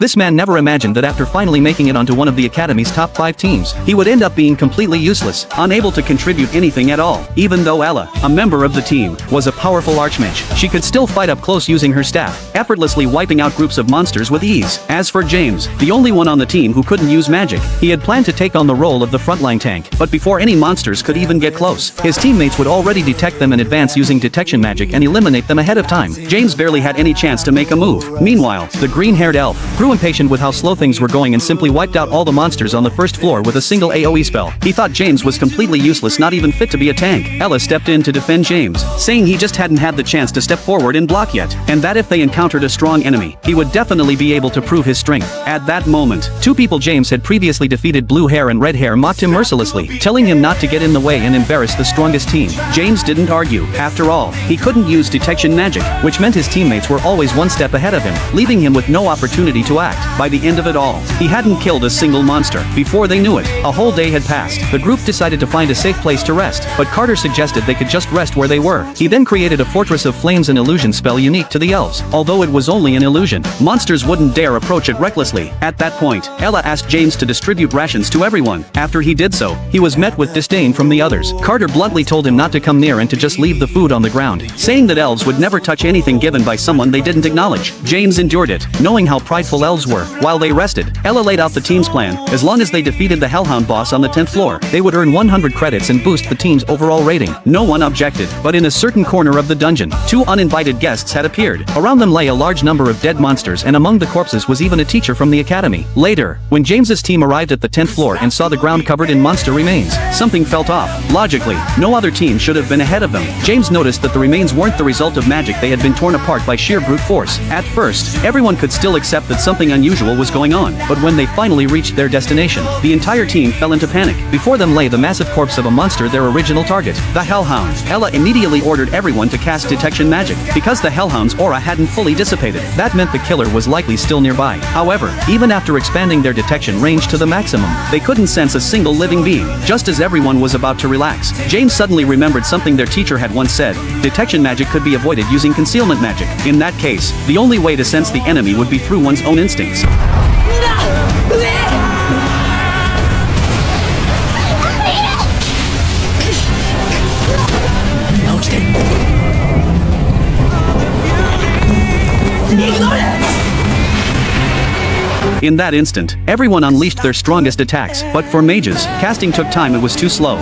This man never imagined that after finally making it onto one of the Academy's top 5 teams, he would end up being completely useless, unable to contribute anything at all. Even though Ella, a member of the team, was a powerful archmage, she could still fight up close using her staff, effortlessly wiping out groups of monsters with ease. As for James, the only one on the team who couldn't use magic, he had planned to take on the role of the frontline tank, but before any monsters could even get close, his teammates would already detect them in advance using detection magic and eliminate them ahead of time. James barely had any chance to make a move. Meanwhile, the green-haired elf grew impatient with how slow things were going and simply wiped out all the monsters on the first floor with a single AoE spell. He thought James was completely useless, not even fit to be a tank. Ella stepped in to defend James, saying he just hadn't had the chance to step forward and block yet, and that if they encountered a strong enemy, he would definitely be able to prove his strength. At that moment, 2 people James had previously defeated, blue hair and red hair, mocked him mercilessly, telling him not to get in the way and embarrass the strongest team. James didn't argue. After all, he couldn't use detection magic, which meant his teammates were always one step ahead of him, leaving him with no opportunity to act. By the end of it all, he hadn't killed a single monster. Before they knew it, a whole day had passed. The group decided to find a safe place to rest, but Carter suggested they could just rest where they were. He then created a fortress of flames, and illusion spell unique to the elves. Although it was only an illusion, monsters wouldn't dare approach it recklessly. At that point, Ella asked James to distribute rations to everyone. After he did so, he was met with disdain from the others. Carter bluntly told him not to come near and to just leave the food on the ground, saying that elves would never touch anything given by someone they didn't acknowledge. James endured it, knowing how prideful elves were. While they rested, Ella laid out the team's plan. As long as they defeated the Hellhound boss on the 10th floor, they would earn 100 credits and boost the team's overall rating. No one objected, but in a certain corner of the dungeon, 2 uninvited guests had appeared. Around them lay a large number of dead monsters, and among the corpses was even a teacher from the academy. Later, when James's team arrived at the 10th floor and saw the ground covered in monster remains, something felt off. Logically, no other team should have been ahead of them. James noticed that the remains weren't the result of magic, they had been torn apart by sheer brute force. At first, everyone could still accept that something unusual was going on, but when they finally reached their destination, the entire team fell into panic. Before them lay the massive corpse of a monster, their original target, the Hellhound. Ella immediately ordered everyone to cast detection magic, because the Hellhound's aura hadn't fully dissipated. That meant the killer was likely still nearby. However, even after expanding their detection range to the maximum, they couldn't sense a single living being. Just as everyone was about to relax, James suddenly remembered something their teacher had once said: detection magic could be avoided using concealment magic. In that case, the only way to sense the enemy would be through one's own instincts. In that instant, everyone unleashed their strongest attacks, but for mages, casting took time, it was too slow.